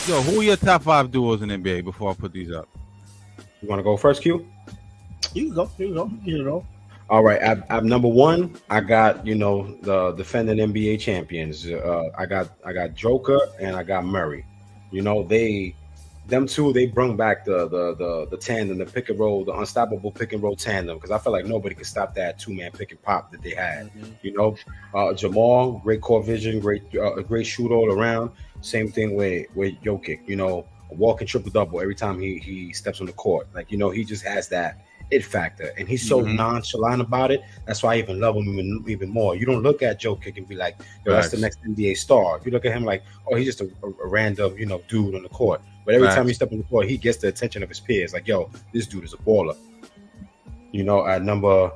Yo, who are your top 5 duos in NBA before I put these up? You want to go first, Q? You can go. You know. All right, I'm number one. I got the defending NBA champions. I got Joker and I got Murray. Them two, they brung back the tandem, the pick and roll, the unstoppable pick and roll tandem. Because I feel like nobody could stop that 2-man pick and pop that they had. Jamal, great core vision, great shoot all around. Same thing with Jokic. A walking triple double every time he steps on the court. Like he just has that it factor, and he's so nonchalant about it. That's why I even love him even more. You don't look at Jokic and be like, yo, that's the next NBA star. You look at him like, oh, he's just a random, dude on the court. But every time he steps on the court, he gets the attention of his peers. Like, yo, this dude is a baller. At number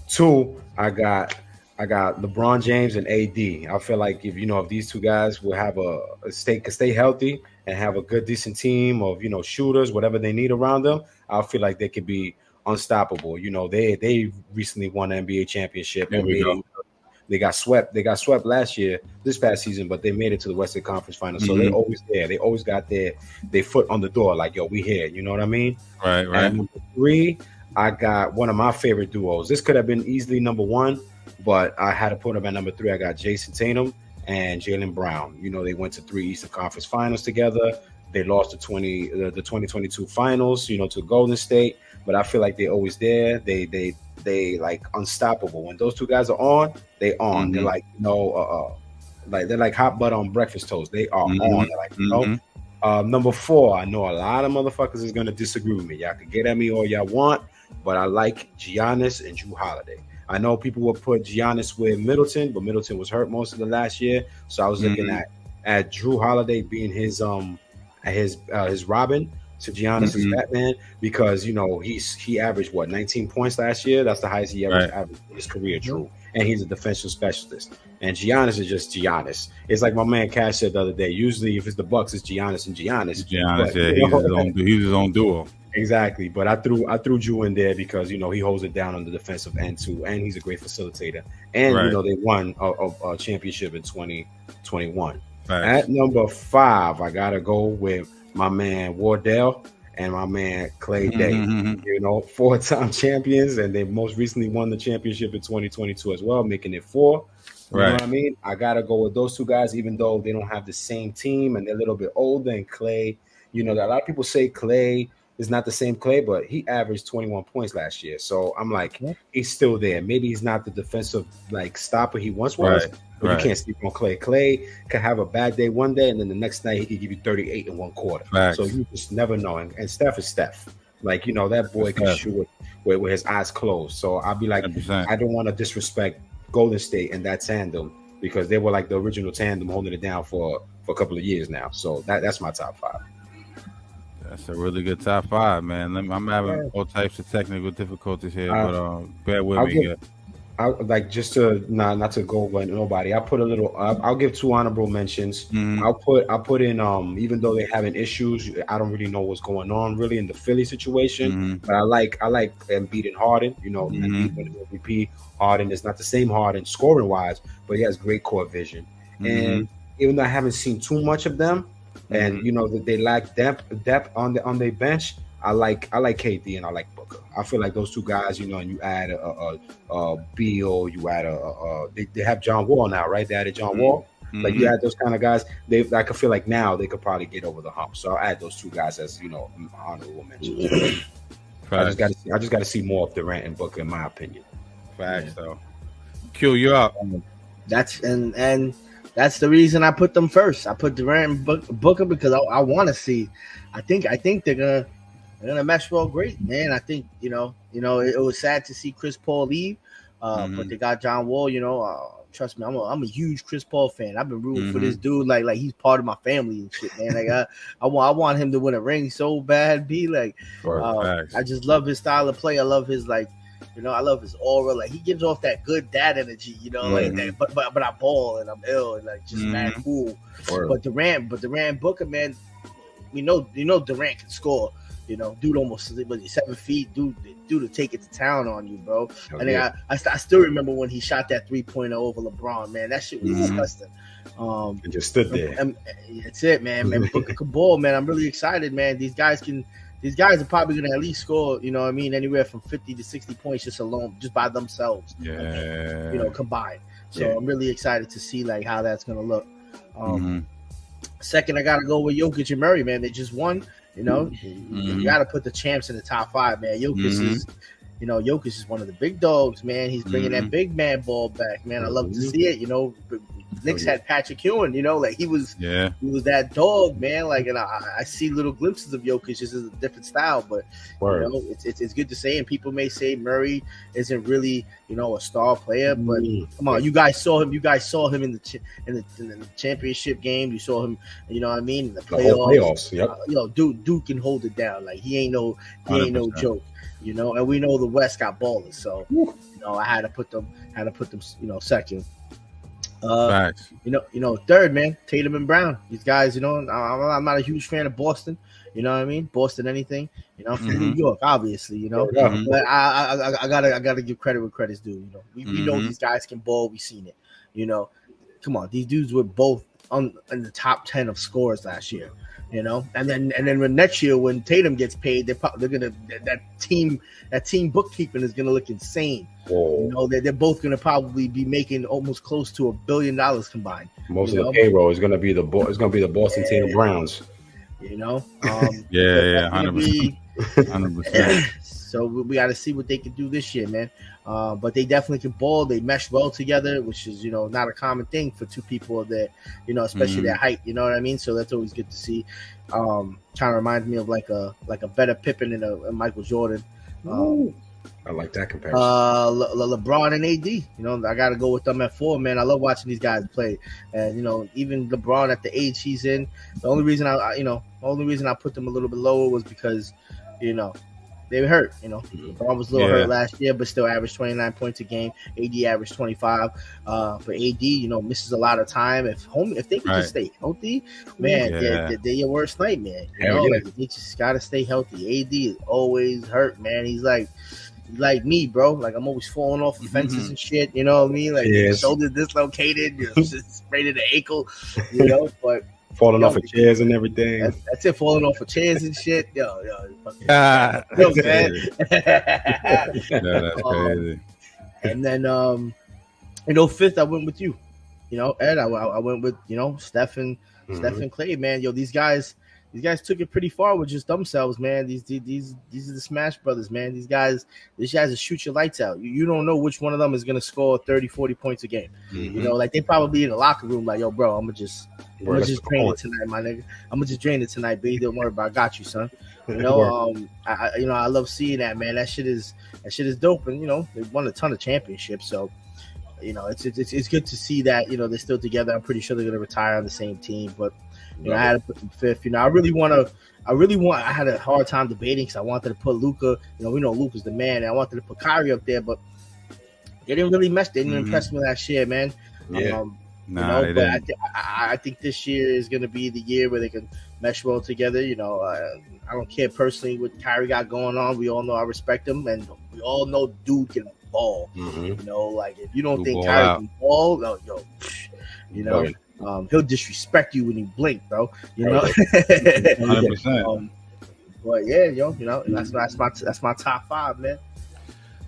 2, I got LeBron James and AD. I feel like if these two guys will have stay healthy and have a good, decent team of shooters, whatever they need around them, I feel like they could be unstoppable. They recently won the NBA championship. They got swept. They got swept this past season, but they made it to the Western Conference Finals. So they're always there. They always got their foot on the door. Like, yo, we here. You know what I mean? Right. And number 3, I got one of my favorite duos. This could have been easily number 1, but I had to put them at number 3. I got Jason Tatum and Jaylen Brown. They went to 3 Eastern Conference Finals together. They lost the 2022 Finals, to Golden State. But I feel like they're always there. They like unstoppable. When those two guys are on, they on. They're like they're like hot butter on breakfast toast. They are on. They're like number 4. I know a lot of motherfuckers is gonna disagree with me. Y'all can get at me all y'all want, but I like Giannis and Jrue Holiday. I know people will put Giannis with Middleton, but Middleton was hurt most of the last year. So I was looking at Jrue Holiday being his Robin to Giannis as Batman, because he averaged 19 points last year. That's the highest he ever averaged in his career, Drew. And he's a defensive specialist. And Giannis is just Giannis. It's like my man Cash said the other day. Usually, if it's the Bucks, it's Giannis and Giannis. He's his own duo. Exactly. But I threw Drew in there because he holds it down on the defensive end too, and he's a great facilitator. And they won a championship in 2021. At number 5, I gotta go with my man Wardell and my man Clay Day, 4-time champions, and they most recently won the championship in 2022 as well, making it 4. You know what I mean? I gotta go with those two guys, even though they don't have the same team and they're a little bit older. And Clay, a lot of people say Clay is not the same Clay, but he averaged 21 points last year. So I'm like, he's still there. Maybe he's not the defensive stopper he once was. But you can't sleep on Clay. Clay could have a bad day one day, and then the next night he could give you 38 in one quarter. So you just never know. And Steph is Steph. That boy can shoot with his eyes closed. So I'll be like, 100%. I don't want to disrespect Golden State and that tandem, because they were like the original tandem holding it down for a couple of years now. So that's my top 5. That's a really good top 5, man. I'm having all types of technical difficulties here, but bear with me here. I like, just to not to go with nobody. I put a little. I'll give 2 honorable mentions. I'll put in. Even though they're having issues, I don't really know what's going on really in the Philly situation. But I like Embiid and Harden. Embiid winning MVP. Harden is not the same Harden scoring wise, but he has great core vision. And even though I haven't seen too much of them, and that they lack depth on their bench, I like KD and I like Booker. I feel like those two guys, and you add a Beal, you add they have John Wall now, right? They added John Wall. Like, you add those kind of guys, I could feel like now they could probably get over the hump. So I'll add those two guys as honorable mentions. I just got to see more of Durant and Booker, in my opinion. Facts, though. Q, you're up. That's the reason I put them first. I put Durant and Booker because I want to see. I think they're gonna mesh well great, man. I think it was sad to see Chris Paul leave, but they got John Wall. Trust me, I'm a huge Chris Paul fan. I've been rooting for this dude like he's part of my family and shit, man. Like I want him to win a ring so bad. I just love his style of play. I love his I love his aura. Like, he gives off that good dad energy, like that. But I ball and I'm ill and just mad cool. But Durant Booker, man, we know Durant can score. You know, dude almost was 7 feet. Dude to take it to town on you, bro. And then I still remember when he shot that 3-pointer over LeBron. Man, that shit was disgusting. And just stood there. And that's it, man. Man, Booker can ball, man. I'm really excited, man. These guys are probably going to at least score, you know what I mean, anywhere from 50 to 60 points just by themselves. Yeah. You know, combined. So I'm really excited to see like how that's going to look. Second, I got to go with Jokic and Murray, man. They just won. You know, you got to put the champs in the top 5, man. Jokic is one of the big dogs, man. He's bringing that big man ball back, man. I love to see it. You know, Knicks had Patrick Ewing. You know, like he was that dog, man. Like, and I see little glimpses of Jokic. Just as a different style, but you know, it's good to say. And people may say Murray isn't really, you know, a star player, but come on, you guys saw him. You guys saw him in the championship game. You saw him, you know what I mean, in the playoffs. Dude can hold it down. Like he ain't no joke. You know, and we know the West got ballers, so you know I had to put them, you know, second. Facts. You know, third, man, Tatum and Brown. These guys, you know, I'm not a huge fan of Boston. You know what I mean? Boston, anything. You know, I'm from New York, obviously. You know, but I gotta give credit where credit's due. You know, we know these guys can ball. We seen it. You know, come on, these dudes were both in the top 10 of scores last year. You know, and then when next year when Tatum gets paid, they're gonna that team bookkeeping is gonna look insane. Whoa. You know, they're both gonna probably be making almost close to $1 billion combined. Most of the payroll is gonna be the Boston Tatum Browns. You know, 100%. So we got to see what they can do this year, man. But they definitely can ball. They mesh well together, which is, you know, not a common thing for two people that, you know, especially their height. You know what I mean? So that's always good to see. Kind of reminds me of like a better Pippen and a Michael Jordan. I like that comparison. LeBron and AD. You know, I got to go with them at 4, man. I love watching these guys play, and you know, even LeBron at the age he's in. The only reason I put them a little bit lower was because, you know, they were hurt. You know, LeBron was a little hurt last year, but still averaged 29 points a game. AD averaged 25. But AD, you know, misses a lot of time. If they can just stay healthy, man, they're your worst nightmare. You know, like, they just gotta stay healthy. AD is always hurt, man. He's like me, bro. Like I'm always falling off the fences and shit. You know what I mean? Like shoulder dislocated, you know, just sprayed in the ankle. You know, but. Falling off of chairs and everything. That's it, falling off of chairs and shit. Yo, man. That's crazy. And then, you know, fifth, I went with you. You know, Ed, I went with, you know, Stephen Clay, man. Yo, these guys took it pretty far with just themselves, man. These are the Smash Brothers, man. These guys will shoot your lights out. You don't know which one of them is gonna score 30, 40 points a game. You know, like they probably in the locker room, like, yo, bro, I'm gonna just drain it tonight, my nigga. I'm gonna just drain it tonight, baby. Don't worry about it. I got you, son. You know, I love seeing that, man. That shit is dope, and you know, they won a ton of championships, so you know, it's good to see that, you know, they're still together. I'm pretty sure they're gonna retire on the same team, but you know, I had to put them fifth. You know, I had a hard time debating because I wanted to put Luka. You know, we know Luka's the man, and I wanted to put Kyrie up there, but they didn't really mesh. They didn't impress me last year, man. I think this year is going to be the year where they can mesh well together. You know, I don't care personally what Kyrie got going on. We all know I respect him, and we all know dude can ball. You know, like if you don't think Kyrie can ball, you know. He'll disrespect you when you blink, bro. You know, 100%. But yeah, yo, you know, that's my top 5, man.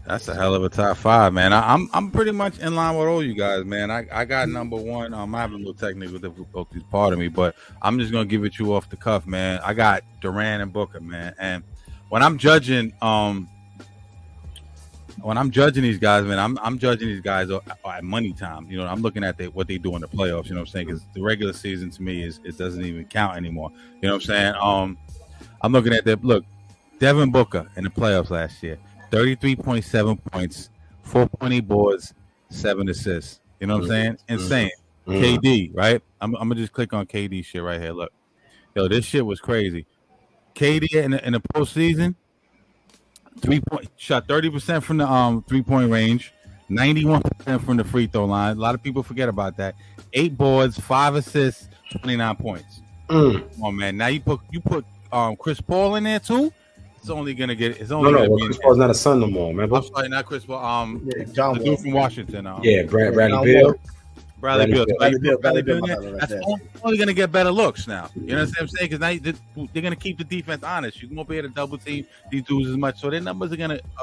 That's a hell of a top 5, man. I'm pretty much in line with all you guys, man. I got number 1. I'm having a little technical difficulties, pardon me, but I'm just gonna give it you off the cuff, man. I got Durant and Booker, man. And when I'm judging these guys, man, I'm judging these guys at money time. You know, I'm looking at what they do in the playoffs. You know what I'm saying? Because the regular season to me it doesn't even count anymore. You know what I'm saying? I'm looking at Devin Booker in the playoffs last year, 33.7 points, 4.8 boards, 7 assists. You know what I'm saying? Insane. KD, right? I'm gonna just click on KD shit right here. Look, yo, this shit was crazy. KD in the postseason. Shot 30% from the 3-point range, 91% from the free throw line. A lot of people forget about that. 8 boards, 5 assists, 29 points. Come on, man. Now you put Chris Paul in there too. It's only gonna get. It's No, only gonna be. Chris Paul's not a son no more. Remember? I'm sorry, not Chris Paul. John the Wall. dude from Washington. Bradley Beal. Bradley Beal. Bradley Beal. That's only going to get better looks now. You know what I'm saying? Because now they're going to keep the defense honest. You won't be able to double team these dudes as much, so their numbers are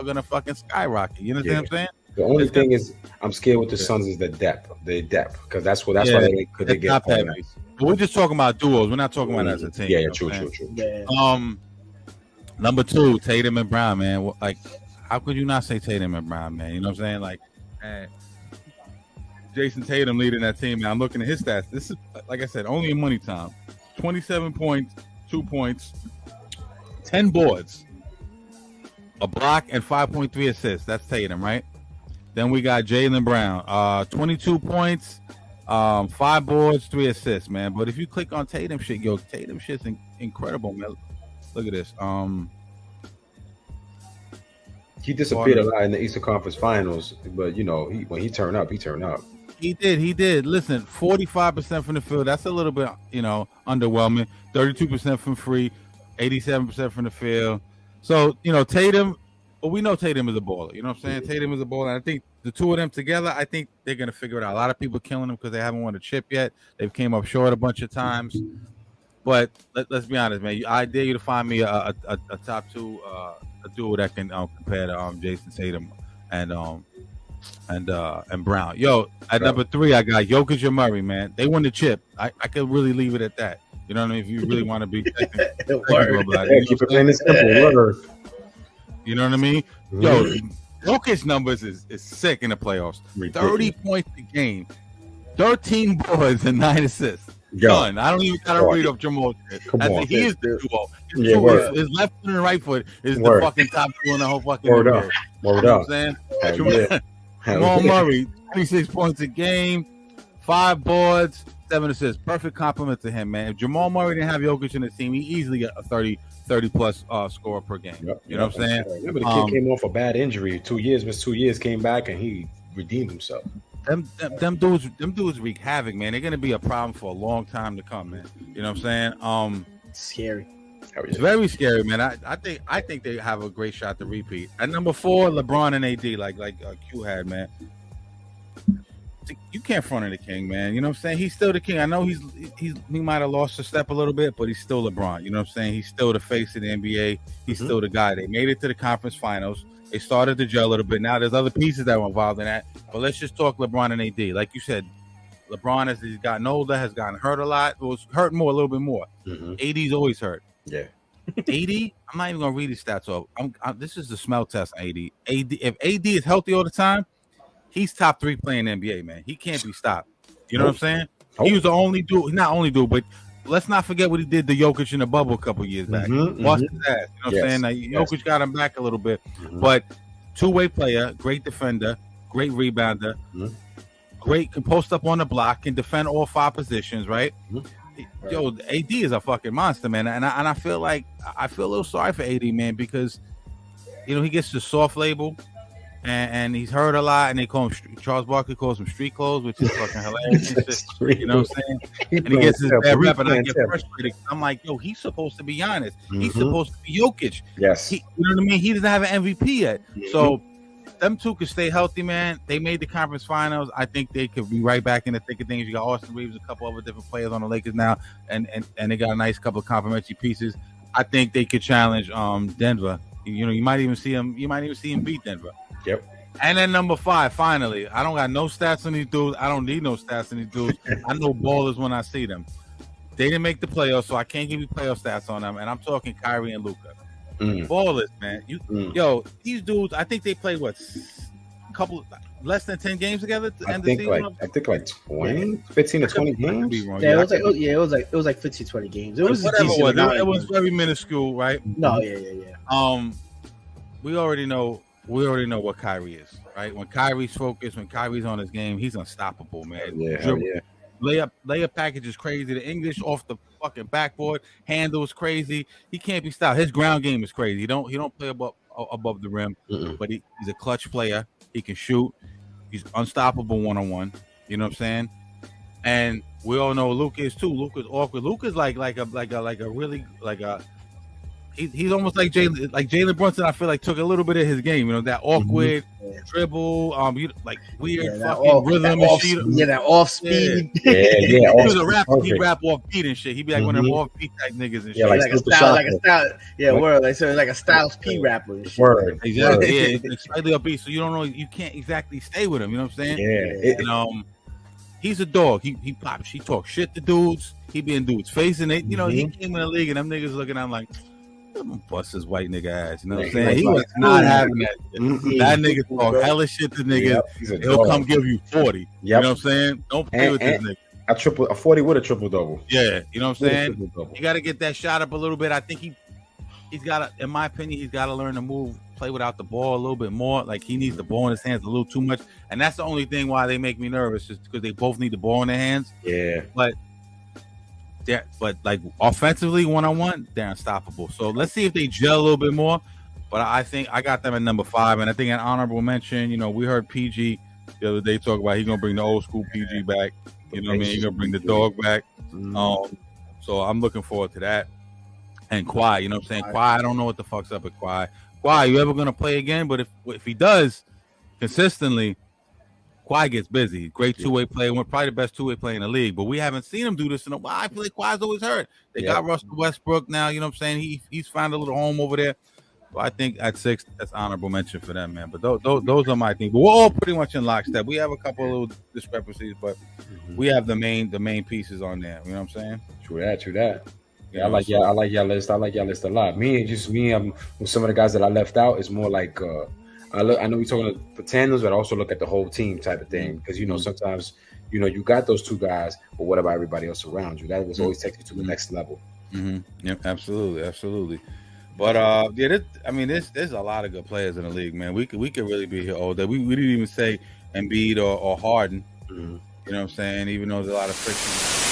gonna fucking skyrocket. You know what I'm saying? The only thing is, I'm scared with the Suns is the depth, because that's why they get. But we're just talking about duos. We're not talking about as a team. Yeah, true. Yeah. Number 2, Tatum and Brown, man. Like, how could you not say Tatum and Brown, man? You know what I'm saying? Like, Jason Tatum leading that team. Now I'm looking at his stats. This is, like I said, only in money time. 27 points, 2 points, 10 boards, a block, and 5.3 assists. That's Tatum, right? Then we got Jaylen Brown, 22 points, 5 boards, 3 assists, man. But if you click on Tatum shit, Tatum shit's incredible, man. Look at this. He disappeared a lot in the Eastern Conference Finals, but when he turned up, he turned up. He did. Listen, 45% from the field. That's a little bit, underwhelming. 32% from free, 87% from the field. So, Tatum. Well, we know Tatum is a baller. You know what I'm saying? Tatum is a baller. And I think the two of them together, I think they're gonna figure it out. A lot of people killing them because they haven't won a chip yet. They've came up short a bunch of times. But let's be honest, man. I dare you to find me a top 2 a duo that can compare to Jason Tatum and Brown. Yo, at number 3, I got Jokic and Murray, man. They won the chip. I could really leave it at that. You know what I mean? If you really want to be technical about it. Keep it plain and simple. You know what I mean? Yo, Jokic numbers is sick in the playoffs. 30 points a game, 13 boards, and 9 assists. Done. I don't even gotta read up Jamal. He is the duo. His left foot and right foot is the fucking top 2 in the whole fucking NBA. You know what I'm saying? Jamal Murray, 26 points a game, 5 boards, 7 assists. Perfect compliment to him, man. If Jamal Murray didn't have Jokic in his team, he easily got a 30 plus scorer per game. You know what I'm saying? Remember, the kid came off a bad injury. 2 years, missed 2 years, came back, and he redeemed himself. Them dudes wreak havoc, man. They're gonna be a problem for a long time to come, man. You know what I'm saying? It's scary. It's very scary, man. I think they have a great shot to repeat. At number 4, LeBron and AD, like Q had, man. You can't front on the king, man. You know what I'm saying? He's still the king. I know he might have lost a step a little bit, but he's still LeBron. You know what I'm saying? He's still the face of the NBA. He's still the guy. They made it to the conference finals. They started to gel a little bit. Now there's other pieces that were involved in that. But let's just talk LeBron and AD. Like you said, LeBron, as he's gotten older, has gotten hurt a lot. It was hurt more, a little bit more. AD's always hurt. Yeah. AD, I'm not even going to read his stats off. This is the smell test on AD. If AD is healthy all the time, he's top 3 playing NBA, man. He can't be stopped. You know what I'm saying? He was the only dude, not only dude, but let's not forget what he did to Jokic in the bubble a couple years back. Lost his ass. You know what I'm saying? Like, Jokic got him back a little bit. But two-way player, great defender, great rebounder, great, can post up on the block, can defend all 5 positions, right? Yo, AD is a fucking monster, man. And I feel a little sorry for AD, man, because, he gets the soft label. And he's hurt a lot, and they call him Charles Barkley calls him street clothes, which is fucking hilarious. You know what I'm saying? And he gets his bad rep, and I get frustrated. I'm like, yo, he's supposed to be honest. He's supposed to be Jokic. Yes. You know what I mean? He doesn't have an MVP yet. So them two could stay healthy, man. They made the conference finals. I think they could be right back in the thick of things. You got Austin Reeves, a couple other different players on the Lakers now, and they got a nice couple of complimentary pieces. I think they could challenge Denver. You might even see him beat Denver. Yep. And then number 5, finally, I don't got no stats on these dudes. I don't need no stats on these dudes. I know ballers when I see them. They didn't make the playoffs, so I can't give you playoff stats on them. And I'm talking Kyrie and Luka. Ballers, man. Yo, these dudes, I think they played less than 10 games together to end the season. I think like 20, 15 to 20 games. It was like 15, 20 games. It was whatever it was. It was very minuscule, right? No, yeah. We already know what Kyrie is, right? When Kyrie's focused, when Kyrie's on his game, he's unstoppable, man. Layup package is crazy. The English off the fucking backboard handle is crazy. He can't be stopped. His ground game is crazy. He don't play above the rim, but he's a clutch player. He can shoot. He's unstoppable one-on-one. You know what I'm saying? And we all know Luka is too. Luka's awkward. Luka's like a he's almost like Jalen Brunson. I feel like took a little bit of his game. You know, that awkward dribble, like weird fucking rhythm and shit. Yeah, that off speed. Yeah. He was a rapper. He rap off beat and shit. He'd be like one of them off beat type niggas and shit. like a style. Yeah, word. Like so, like a Styles P rapper. And shit. Word. Exactly. Yeah, it's slightly upbeat, so you don't know. You can't exactly stay with him. You know what I'm saying? Yeah. And he's a dog. He pops. He talks shit to dudes. He be in dudes' face, and they, you know, he came in the league, and them niggas looking at him like, I'm gonna bust his white nigga ass. You know what I'm saying? He was not having that. That nigga talk hella shit to niggas. Yep, he'll come give you 40. Yep. You know what I'm saying? Don't play with this nigga. A 40 with a triple double. Yeah, you know what I'm saying? You got to get that shot up a little bit. I think he's got to, in my opinion, he's got to learn to move, play without the ball a little bit more. Like he needs the ball in his hands a little too much, and that's the only thing why they make me nervous, is because they both need the ball in their hands. Yeah, but like offensively, one-on-one, they're unstoppable. So let's see if they gel a little bit more. But I think I got them at number 5, and I think an honorable mention. You know, we heard PG the other day talk about he's gonna bring the old school PG back. You know what I mean? He's gonna bring the dog back. So I'm looking forward to that. And Kawhi, you know what I'm saying? Kawhi, I don't know what the fuck's up with Kawhi. Kawhi, you ever gonna play again? But if he does consistently, Kawhi gets busy. Great two-way player. We're probably the best two-way player in the league. But we haven't seen him do this in a while. I feel like Kawhi's always hurt. They got Russell Westbrook now. You know what I'm saying? He's found a little home over there. So I think at 6, that's honorable mention for them, man. But those are my things. But we're all pretty much in lockstep. We have a couple of little discrepancies, but we have the main pieces on there. You know what I'm saying? True that. Yeah, I like y'all list. I like y'all list a lot. Me, with some of the guys that I left out, is more like I know we're talking for tandems, but I also look at the whole team type of thing, because you know sometimes you got those 2 guys, but what about everybody else around you? That was always takes you to the next level. Yep, absolutely. But there's a lot of good players in the league, man. We could really be here all day. We didn't even say Embiid or Harden. You know what I'm saying? Even though there's a lot of friction.